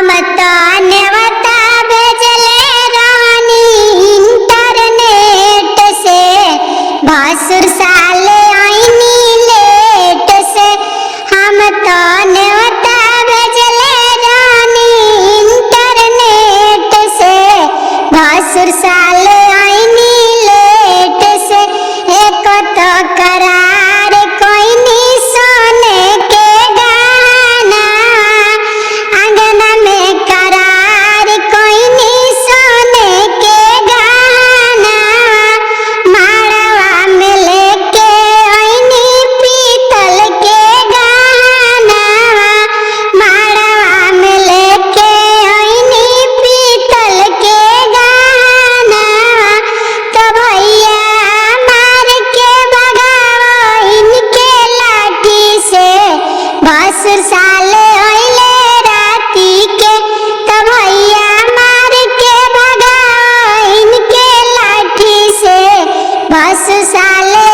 हम नेवता भेजले रानी इंटरनेट से, भासुर साले आईनी लेट से। हम नेवता भेजले रानी इंटरनेट से, भासुर साले आईनी लेट से। एक तो करार कोई नी सोने के गाना, आंगन में करार कोई नी सोने के गाना, माड़वा में लेके आईनी पीतल के गाना, माड़वा में लेके आईनी पीतल के गाना। तो भैया मार के भगाओ इनके लाठी से, भासुर साले ओइले राती के। तो भैया मार के भगाओ इनके लाठी से, भासुर साले